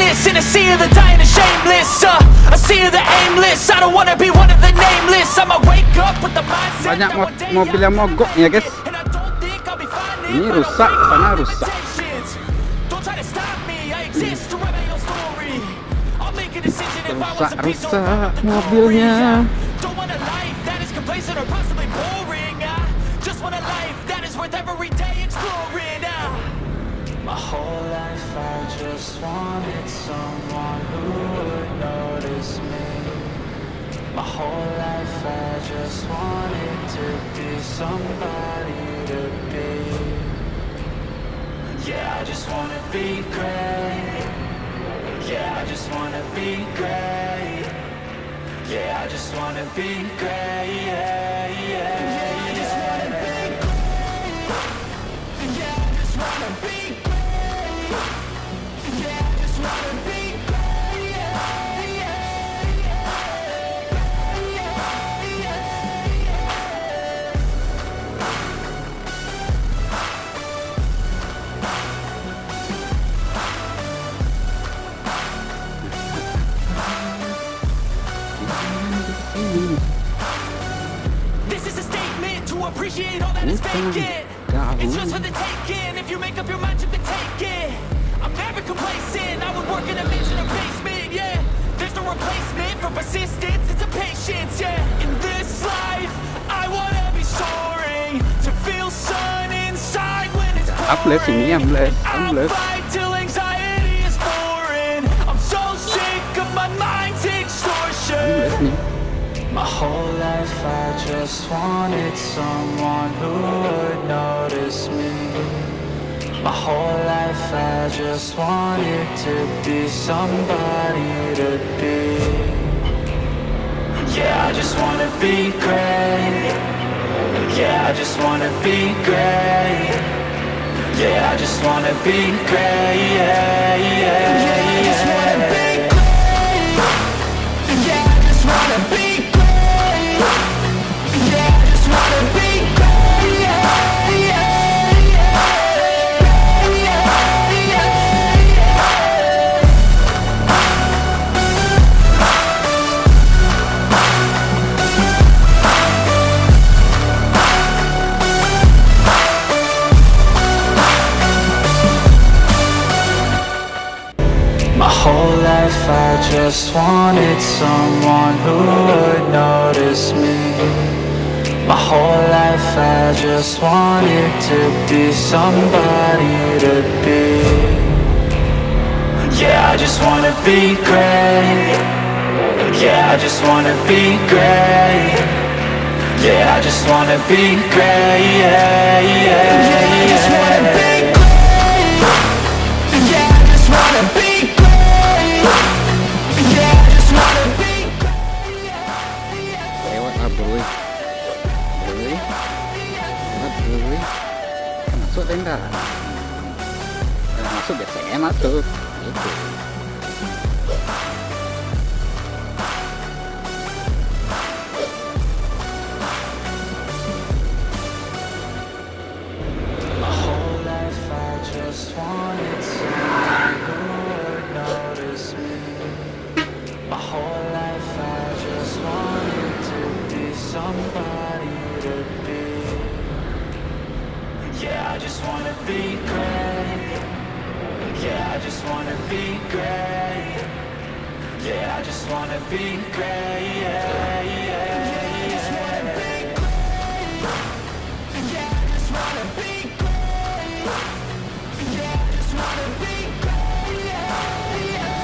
greatness in a sea of the dying and shameless. A sea of the aimless. I don't wanna be one of the nameless. I'ma wake up with the mindset. Banyak mobil yang mogok ya guys. Ini rusak, sana rusak. Rusak mobilnya. My whole life I just wanted someone who would notice me. My whole life I just wanted to be somebody to be. Yeah, I just wanna be great. Yeah, I just wanna be great. Yeah, I just wanna be great. Yeah, yeah, yeah, I just wanna be great. Yeah, I just wanna be great. Yeah, I just wanna be great. Yeah, yeah, This is a statement to appreciate all that is vacant. It's just for the taking. If you make up your mind, you can take it. I'm never complacent. I would work in a mansion or basement. Yeah, there's no replacement for persistence. It's a patience. Yeah, in this life, I wanna be soaring to feel sun inside when it's pouring. I'll fight till anxiety is foreign. I'm so sick of my mind's extortion. My whole life I just wanted someone who would notice me. My whole life I just wanted to be somebody to be. Yeah, I just wanna be great. Yeah, I just wanna be great. Yeah, I just wanna be great. Yeah, yeah, yeah, I just wanna be great. Yeah, I just wanna be great. My whole life I just wanted someone who would notice me. My whole life I just wanted to be somebody to be. Yeah, I just wanna be great. Yeah, I just wanna be great. Yeah, I just wanna be great. Yeah, yeah, yeah, I just wanna be great. Yeah, I just wanna be great. Yeah, I just wanna be great. Lewat lah bro. Masuk tenda. Masuk biasanya masuk. Itu. My whole life I just wanted someone who would notice me. My whole life I just wanted to be somebody to be. Yeah, I just wanna be great. Yeah, I just wanna be great. Yeah, I just wanna be great. Yeah, yeah, I just wanna be great. Yeah, I just wanna be great. Yeah, I just wanna be great. Yeah, yeah.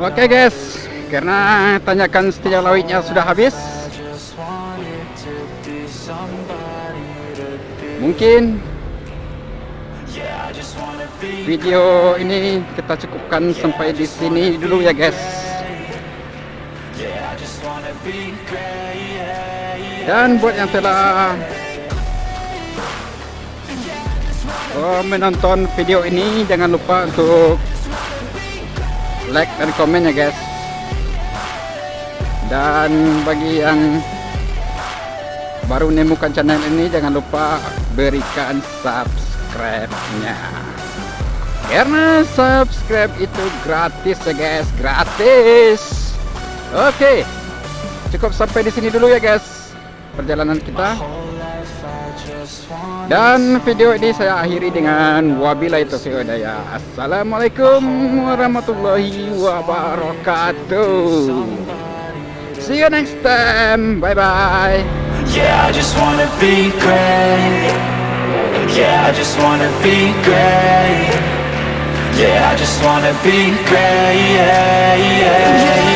Oke guys, karena tanjakan Sitinjau Lauiknya sudah habis, mungkin video ini kita cukupkan sampai di sini dulu ya guys. Dan buat yang telah menonton video ini, jangan lupa untuk like dan komen ya guys. Dan bagi yang baru menemukan channel ini, jangan lupa berikan subscribe-nya, karena subscribe itu gratis ya guys, gratis. Oke, cukup sampai di sini dulu ya guys perjalanan kita. Dan video ini saya akhiri dengan wabillahi taufiq wal hidayah. Assalamualaikum warahmatullahi wabarakatuh. See you next time. Bye bye. Yeah, I just wanna be great. Yeah, I just wanna be great. Yeah, I just wanna be great. Yeah, yeah, yeah.